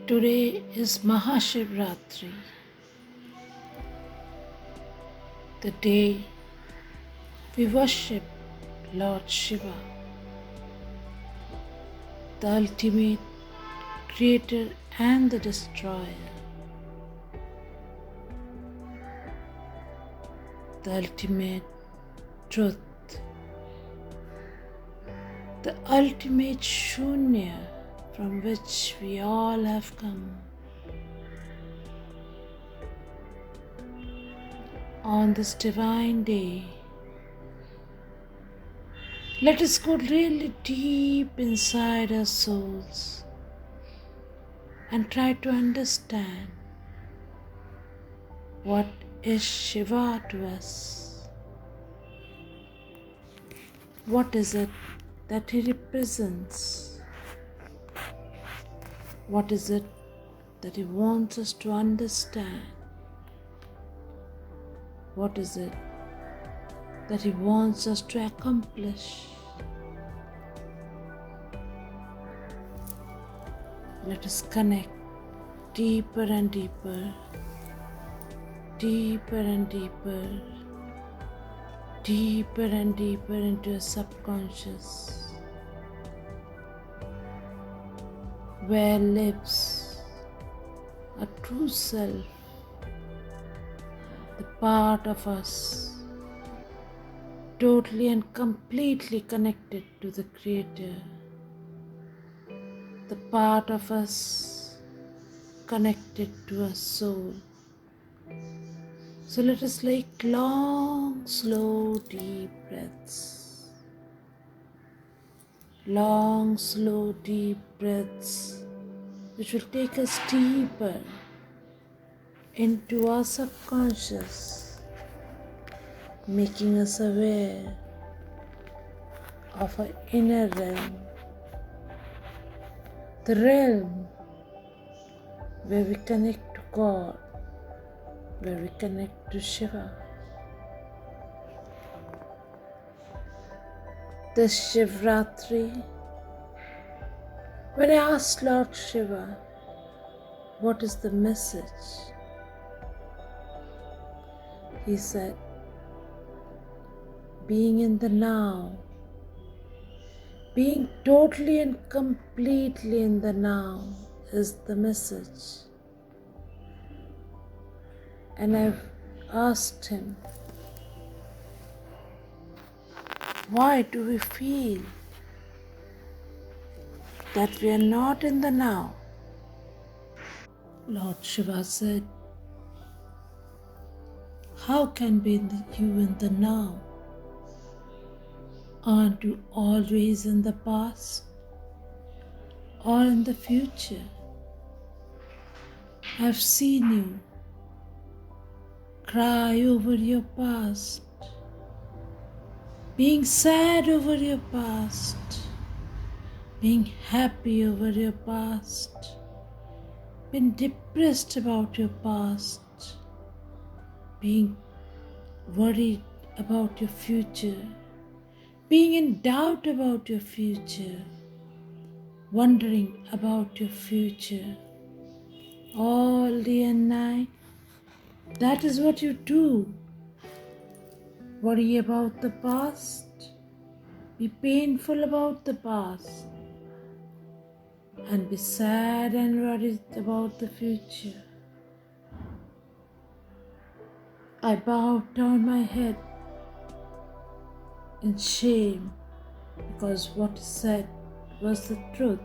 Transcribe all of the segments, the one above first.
Today is Shivratri, the day we worship Lord Shiva, the ultimate creator and the destroyer, the ultimate truth, the ultimate Shunya from which we all have come. On this divine day, let us go really deep inside our souls and try to understand what is Shiva to us. What is it that he represents? What is it that he wants us to understand? What is it that he wants us to accomplish? Let us connect deeper and deeper, deeper and deeper, deeper and deeper into a subconscious, where lives a true self, the part of us totally and completely connected to the Creator, the part of us connected to our soul. So let us take long, slow, deep breaths. Long, slow, deep breaths which will take us deeper into our subconscious, making us aware of our inner realm, the realm where we connect to God, where we connect to Shiva. This Shivratri, when I asked Lord Shiva, what is the message? He said, being in the now, being totally and completely in the now is the message. And I've asked him, why do we feel that we are not in the now? Lord Shiva said, how can be you in the now? Aren't you always in the past or in the future? I've seen you cry over your past, being sad over your past, being happy over your past, being depressed about your past, being worried about your future, being in doubt about your future, wondering about your future all day and night. That is what you do. Worry about the past, be painful about the past, and be sad and worried about the future. I bowed down my head in shame because what he said was the truth.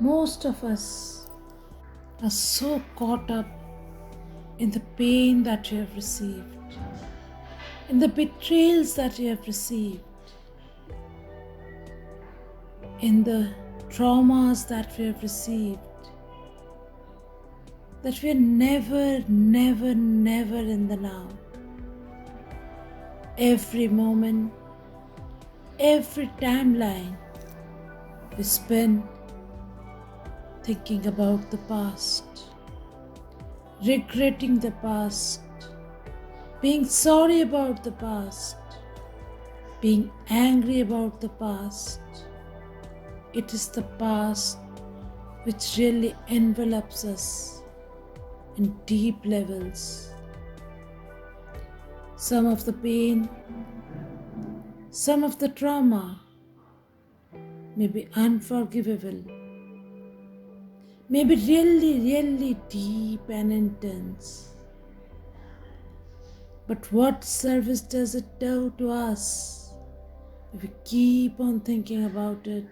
Most of us are so caught up in the pain that we have received, in the betrayals that we have received, in the traumas that we have received, that we are never, never, never in the now. Every moment, every timeline we spend thinking about the past, regretting the past, being sorry about the past, being angry about the past. It is the past which really envelops us in deep levels. Some of the pain, some of the trauma may be unforgivable, may be really, really deep and intense. But what service does it do to us if we keep on thinking about it,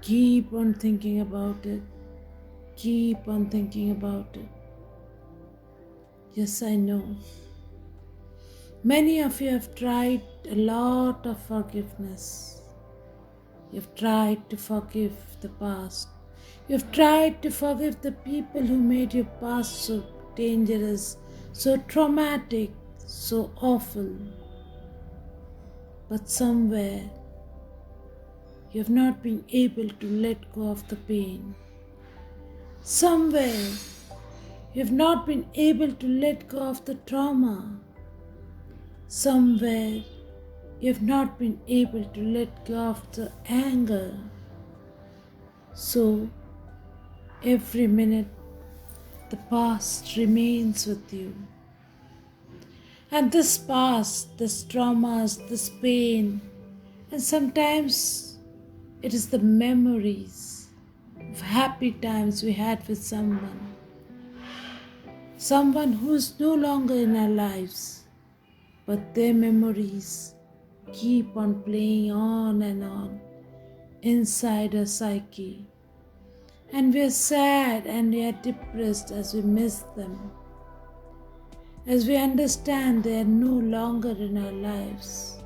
keep on thinking about it, keep on thinking about it? Yes, I know. Many of you have tried a lot of forgiveness. You've tried to forgive the past. You've tried to forgive the people who made your past so dangerous, so traumatic, so awful. But somewhere you have not been able to let go of the pain. Somewhere you have not been able to let go of the trauma. Somewhere you have not been able to let go of the anger. So every minute the past remains with you. And this past, this traumas, this pain, and sometimes it is the memories of happy times we had with someone who is no longer in our lives, but their memories keep on playing on and on inside our psyche. And we are sad and we are depressed as we miss them, as we understand they are no longer in our lives.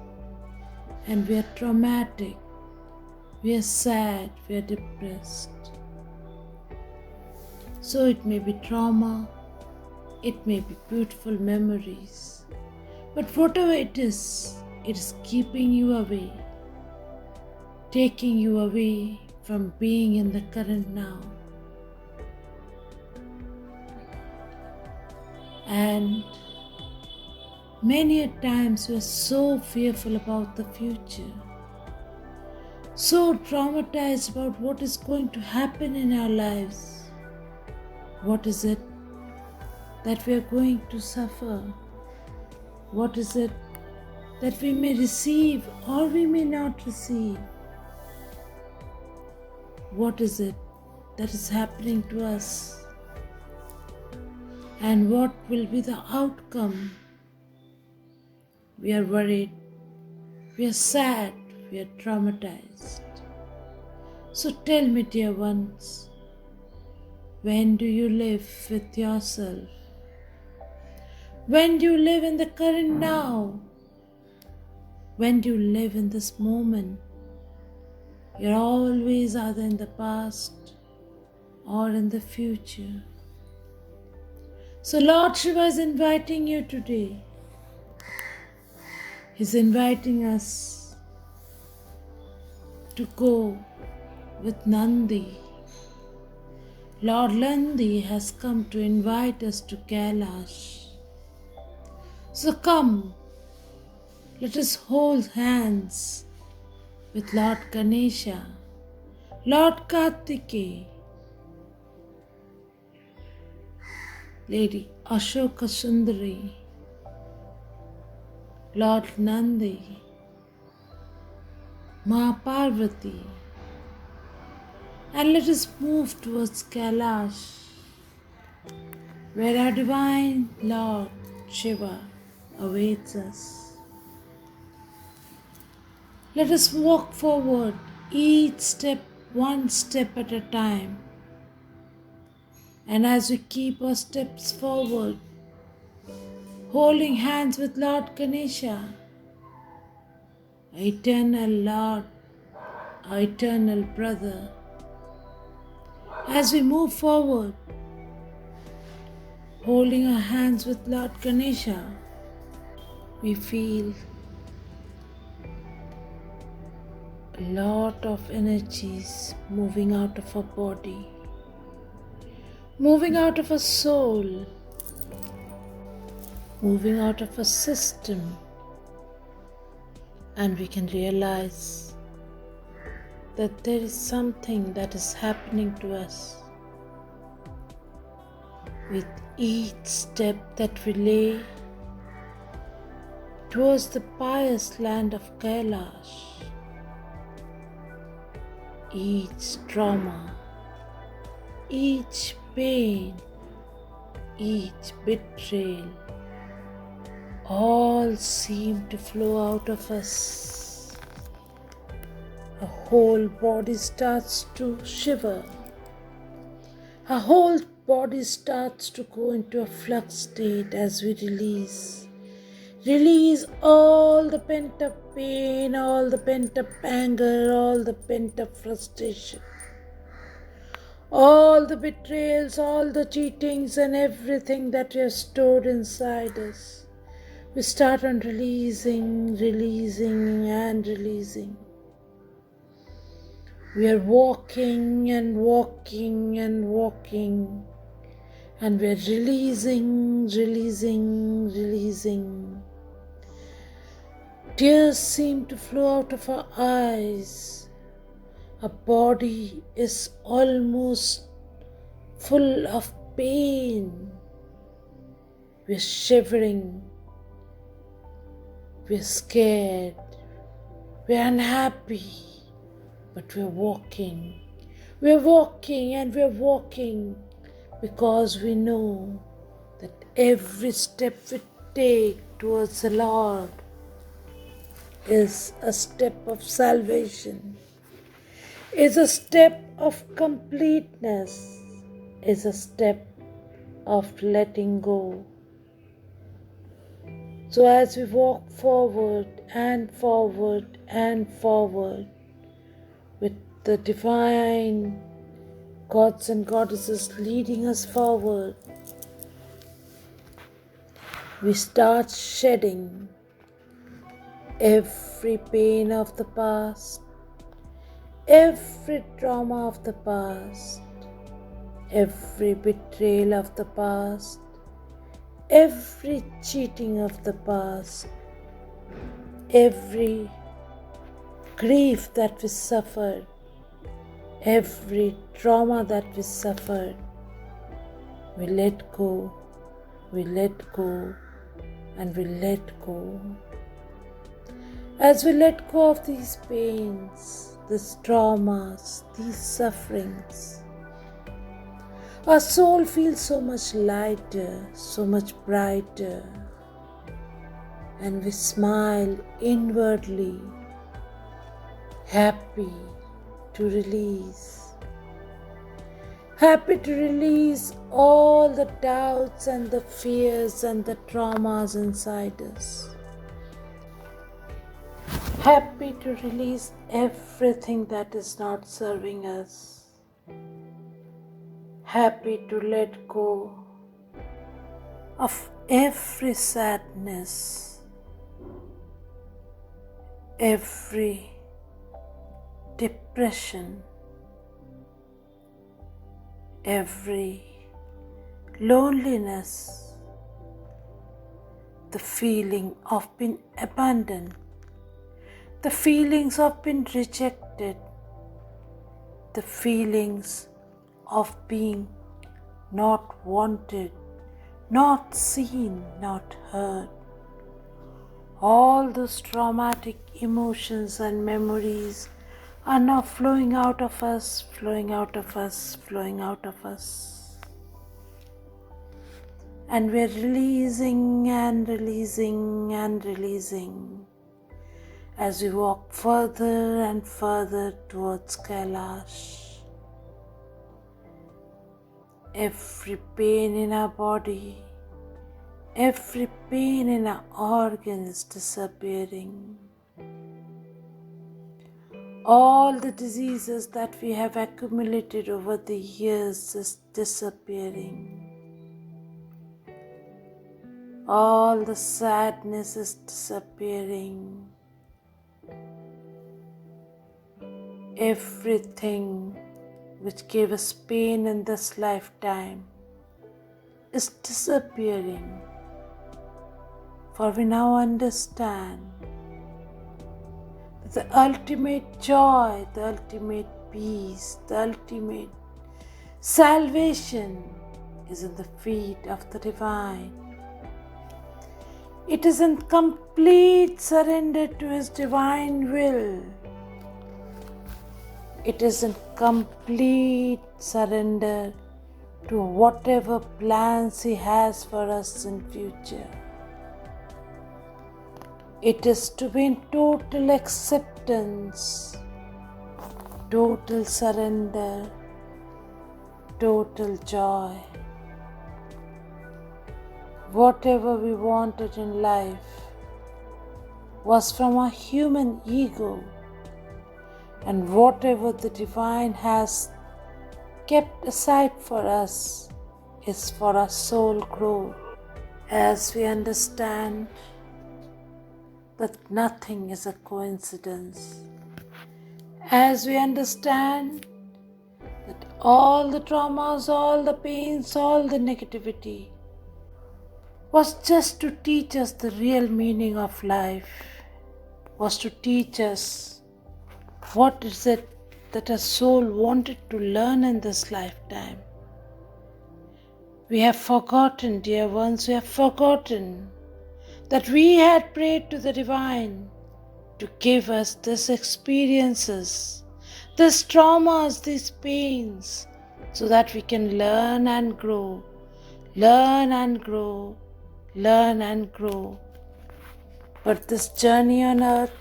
And we are traumatic, we are sad, we are depressed. So it may be trauma, it may be beautiful memories, but whatever it is keeping you away, taking you away from being in the current now. And many a times we are so fearful about the future, so traumatized about what is going to happen in our lives. What is it that we are going to suffer? What is it that we may receive or we may not receive? What is it that is happening to us? And what will be the outcome? We are worried, we are sad, we are traumatized. So tell me, dear ones, when do you live with yourself? When do you live in the current now? When do you live in this moment? You're always either in the past or in the future. So Lord Shiva is inviting you today. He's inviting us to go with Nandi. Lord Nandi has come to invite us to Kailash. So come, let us hold hands with Lord Ganesha, Lord Kartikeya, Lady Ashoka Sundari, Lord Nandi, Ma Parvati, and let us move towards Kailash, where our divine Lord Shiva awaits us. Let us walk forward, each step, one step at a time. And as we keep our steps forward, holding hands with Lord Ganesha, our eternal Lord, our eternal brother, as we move forward, holding our hands with Lord Ganesha, we feel a lot of energies moving out of our body, moving out of our soul, moving out of our system, and we can realize that there is something that is happening to us. With each step that we lay towards the pious land of Kailash, each trauma, each pain, each betrayal, all seem to flow out of us. Our whole body starts to shiver. Our whole body starts to go into a flux state as we release. Release all the pent-up pain, all the pent-up anger, all the pent-up frustration, all the betrayals, all the cheatings and everything that we have stored inside us. We start on releasing, releasing and releasing. We are walking and walking and walking, and we are releasing, releasing, releasing. Tears seem to flow out of our eyes. Our body is almost full of pain. We are shivering. We are scared. We are unhappy. But we are walking. We are walking and we are walking because we know that every step we take towards the Lord is a step of salvation, is a step of completeness, is a step of letting go. So as we walk forward and forward and forward with the divine gods and goddesses leading us forward, we start shedding every pain of the past, every trauma of the past, every betrayal of the past, every cheating of the past, every grief that we suffered, every trauma that we suffered. We let go, we let go, and we let go. As we let go of these pains, these traumas, these sufferings, our soul feels so much lighter, so much brighter, and we smile inwardly, happy to release. Happy to release all the doubts and the fears and the traumas inside us. Happy to release everything that is not serving us. Happy to let go of every sadness, every depression, every loneliness, the feeling of being abandoned, the feelings of being rejected, the feelings of being not wanted, not seen, not heard. All those traumatic emotions and memories are now flowing out of us, flowing out of us, flowing out of us. And we're releasing and releasing and releasing as we walk further and further towards Kailash. Every pain in our body, every pain in our organ is disappearing. All the diseases that we have accumulated over the years is disappearing. All the sadness is disappearing. Everything which gave us pain in this lifetime is disappearing. For we now understand The ultimate joy, the ultimate peace, the ultimate salvation is in the feet of the divine. It is in complete surrender to His divine will. It is in complete surrender to whatever plans He has for us in future. It is to be in total acceptance, total surrender, total joy. Whatever we wanted in life was from our human ego, and whatever the divine has kept aside for us is for our soul growth. As we understand that nothing is a coincidence, as we understand that all the traumas, all the pains, all the negativity was just to teach us the real meaning of life, was to teach us what is it that a soul wanted to learn in this lifetime. We have forgotten, dear ones, we have forgotten that we had prayed to the divine to give us these experiences, these traumas, these pains, so that we can learn and grow, learn and grow, learn and grow. But this journey on earth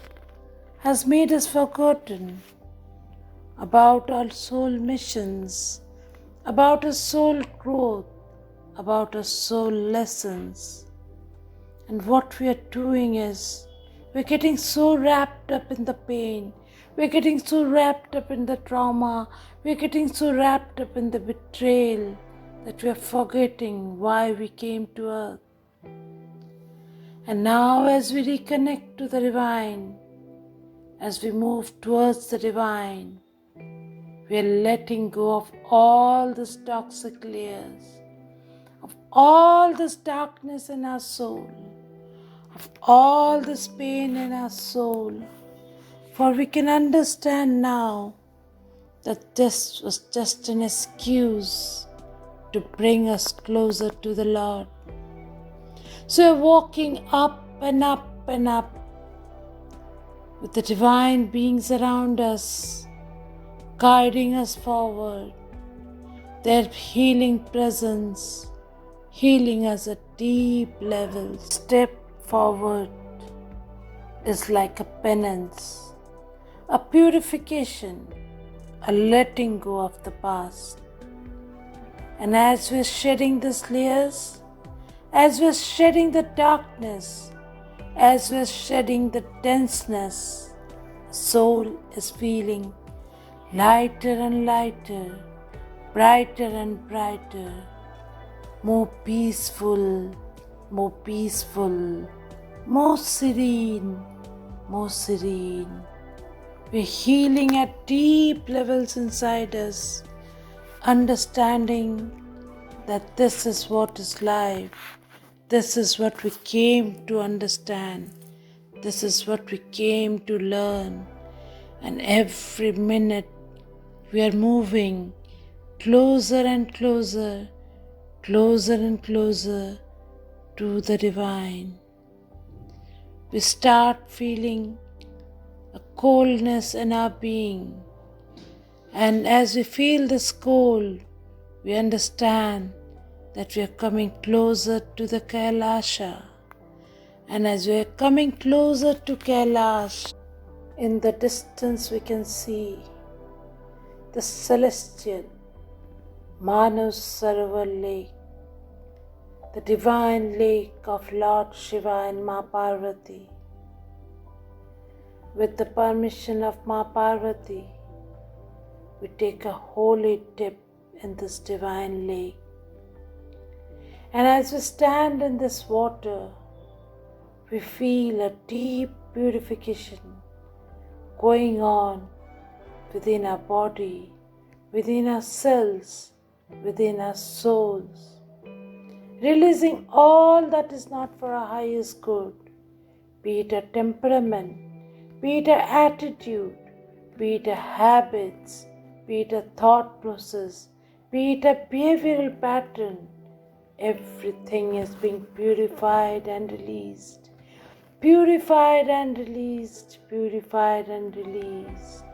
has made us forgotten about our soul missions, about our soul growth, about our soul lessons. And what we are doing is, we're getting so wrapped up in the pain, we're getting so wrapped up in the trauma, we're getting so wrapped up in the betrayal that we are forgetting why we came to earth. And now as we reconnect to the divine, as we move towards the divine, we are letting go of all these toxic layers, of all this darkness in our soul, of all this pain in our soul. For we can understand now that this was just an excuse to bring us closer to the Lord. So we're walking up and up and up with the divine beings around us, guiding us forward, their healing presence, healing us at deep levels. Step forward is like a penance, a purification, a letting go of the past. And as we're shedding these layers, as we're shedding the darkness, as we're shedding the denseness, soul is feeling lighter and lighter, brighter and brighter, more peaceful, more peaceful, more serene, more serene. We're healing at deep levels inside us, understanding that this is what is life. This is what we came to understand. This is what we came to learn. And every minute we are moving closer and closer, closer and closer to the divine. We start feeling a coldness in our being. And as we feel this cold, we understand that we are coming closer to the Kailasha. And as we are coming closer to Kailash, in the distance we can see the celestial Manu Sarovar lake, the divine lake of Lord Shiva and Ma Parvati. With the permission of Ma Parvati, we take a holy dip in this divine lake. And as we stand in this water, we feel a deep purification going on within our body, within our cells, within our souls, releasing all that is not for our highest good, be it our temperament, be it an attitude, be it a habits, be it a thought process, be it a behavioral pattern, everything is being purified and released. Purified and released, purified and released.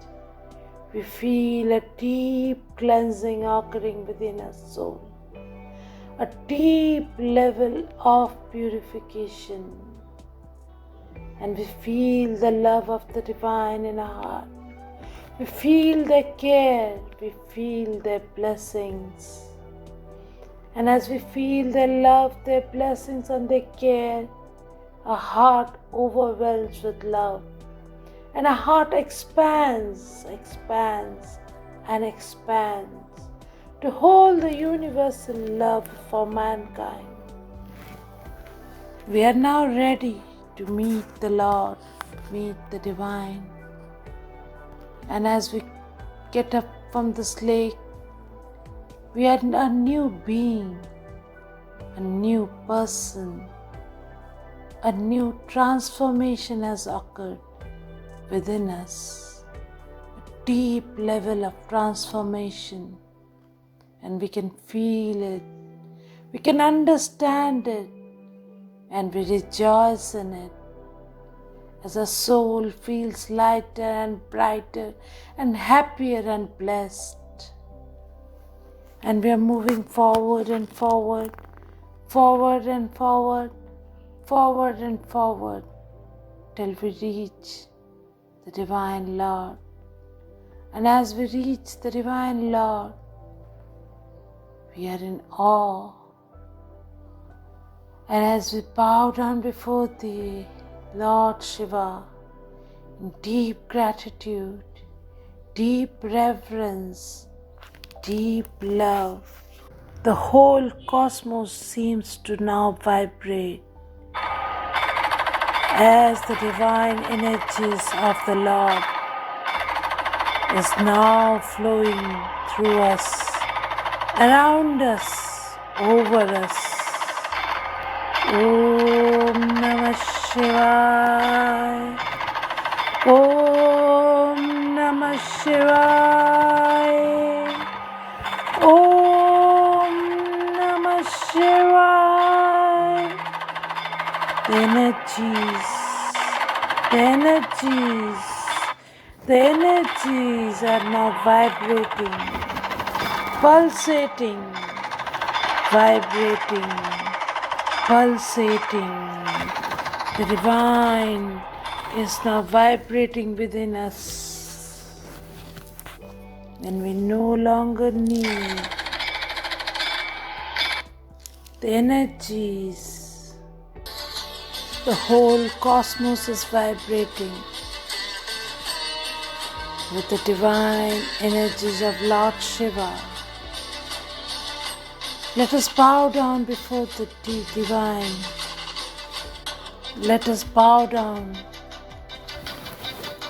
We feel a deep cleansing occurring within our soul, a deep level of purification. And we feel the love of the divine in our heart. We feel their care, we feel their blessings. And as we feel their love, their blessings and their care, our heart overwhelms with love. And our heart expands, expands and expands to hold the universal love for mankind. We are now ready to meet the Lord, meet the divine. And as we get up from this lake, we are a new being, a new person. A new transformation has occurred within us, a deep level of transformation, and we can feel it, we can understand it, and we rejoice in it as our soul feels lighter and brighter and happier and blessed. And we are moving forward and forward, forward and forward, forward and forward till we reach the Divine Lord. And as we reach the Divine Lord, we are in awe. And as we bow down before the Lord Shiva in deep gratitude, deep reverence, deep love, the whole cosmos seems to now vibrate as the divine energies of the Lord is now flowing through us, around us, over us. Om Namah Shivaya. Om Namah Shivaya. Om Namah Shivaya. The energies are now vibrating, pulsating, vibrating, pulsating. The divine is now vibrating within us, and we no longer need the energies. The whole cosmos is vibrating with the divine energies of Lord Shiva. Let us bow down before the divine. Let us bow down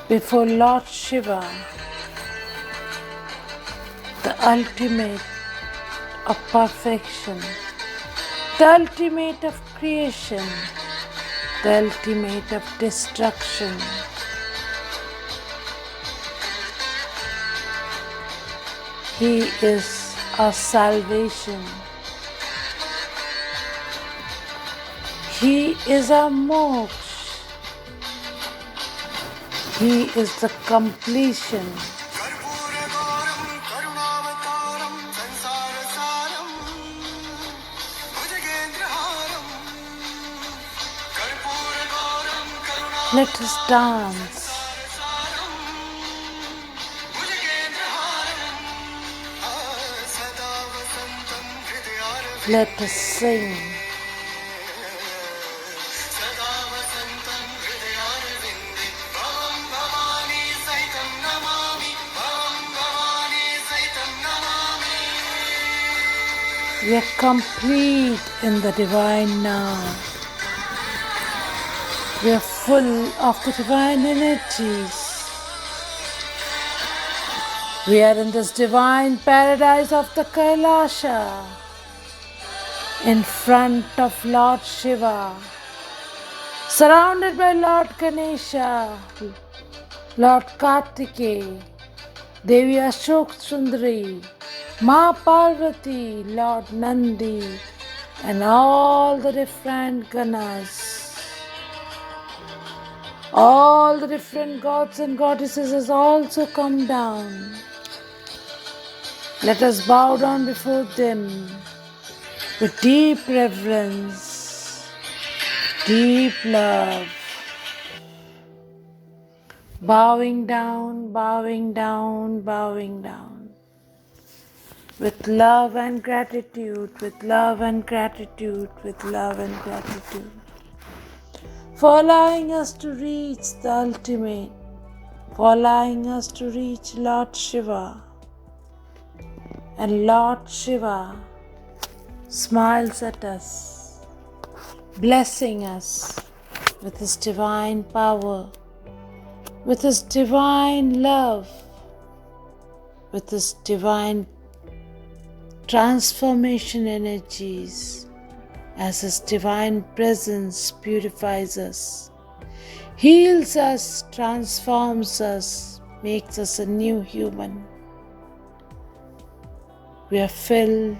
before Lord Shiva, the ultimate of perfection, the ultimate of creation, the ultimate of destruction. He is our salvation. He is our moksha. He is the completion. Let us dance. Let us sing. We are complete in the divine now. We are full of the divine energies. We are in this divine paradise of the Kailasha, in front of Lord Shiva, surrounded by Lord Ganesha, Lord Kartikeya, Devi Ashok Sundari, Ma Parvati, Lord Nandi, and all the different ganas, all the different gods and goddesses has also come down. Let us bow down before them with deep reverence, deep love. Bowing down, bowing down, bowing down. With love and gratitude, with love and gratitude, with love and gratitude. For allowing us to reach the ultimate, for allowing us to reach Lord Shiva. And Lord Shiva smiles at us, blessing us with His divine power, with His divine love, with His divine transformation energies, as His divine presence purifies us, heals us, transforms us, makes us a new human. We are filled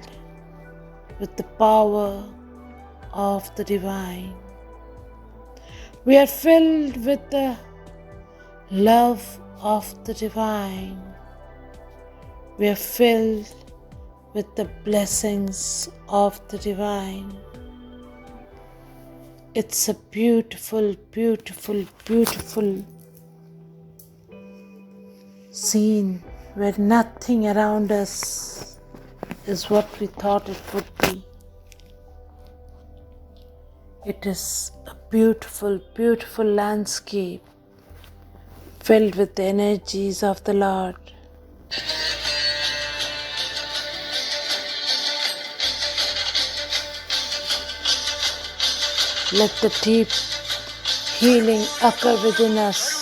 with the power of the divine. We are filled with the love of the divine. We are filled with the blessings of the divine. It's a beautiful, beautiful, beautiful scene where nothing around us is what we thought it would be. It is a beautiful, beautiful landscape filled with the energies of the Lord. Let the deep healing occur within us.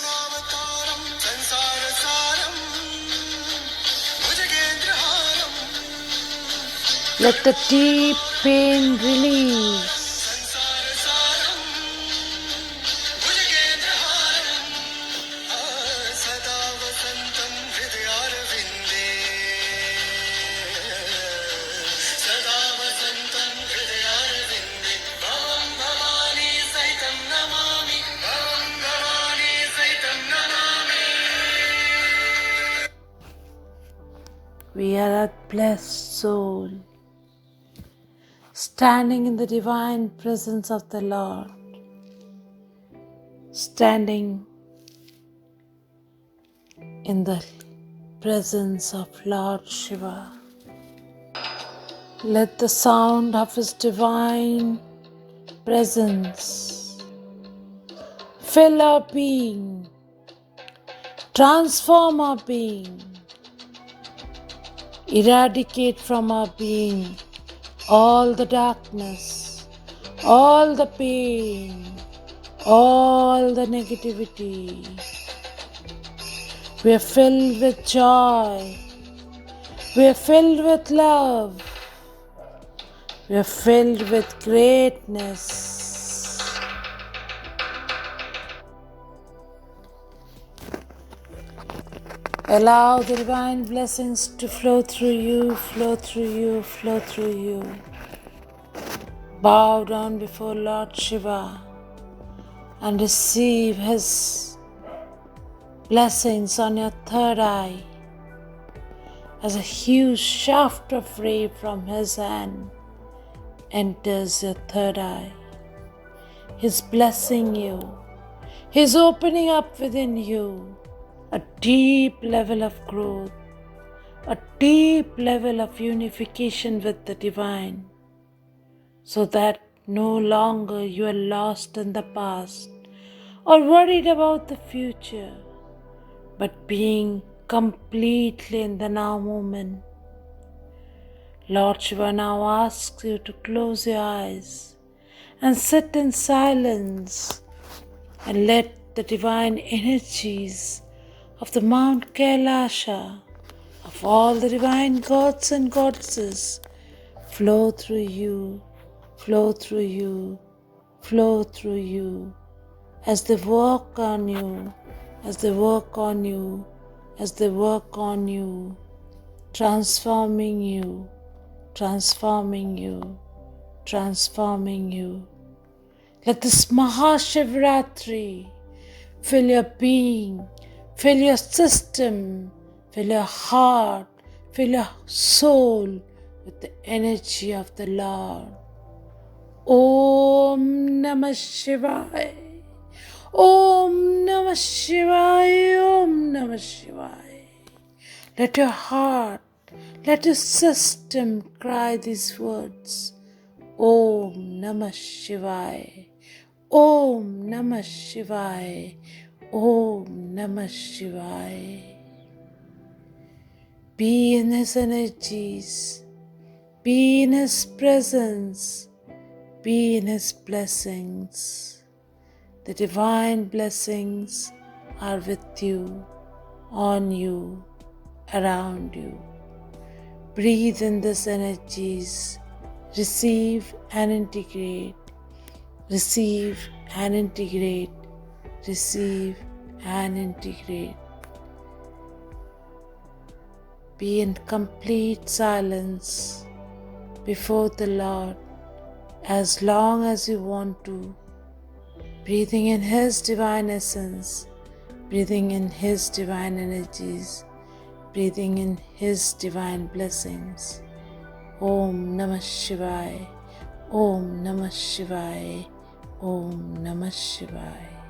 Let the deep pain release. We are a blessed soul, standing in the divine presence of the Lord, standing in the presence of Lord Shiva. Let the sound of His divine presence fill our being, transform our being, eradicate from our being all the darkness, all the pain, all the negativity. We are filled with joy. We are filled with love. We are filled with greatness. Allow the divine blessings to flow through you, flow through you, flow through you. Bow down before Lord Shiva and receive His blessings on your third eye as a huge shaft of ray from His hand enters your third eye. He's blessing you. He's opening up within you a deep level of growth, a deep level of unification with the divine, so that no longer you are lost in the past or worried about the future, but being completely in the now moment. Lord Shiva now asks you to close your eyes and sit in silence and let the divine energies of the Mount Kailasha, of all the divine gods and goddesses, flow through you, flow through you, flow through you, as they work on you, as they work on you, as they work on you, transforming you, transforming you, transforming you. Let this Shivratri fill your being, fill your system, fill your heart, fill your soul with the energy of the Lord. Om Namah Shivaya. Om Namah Shivaya. Om Namah Shivaya. Let your heart, let your system cry these words. Om Namah Shivaya. Om Namah Shivaya. Om Namah Shivaya. Be in His energies. Be in His presence. Be in His blessings. The divine blessings are with you, on you, around you. Breathe in these energies. Receive and integrate. Receive and integrate. Receive and integrate. Be in complete silence before the Lord as long as you want to, breathing in His divine essence, breathing in His divine energies, breathing in His divine blessings. Om Namah Shivaya. Om Namah Shivaya. Om Namah Shivaya.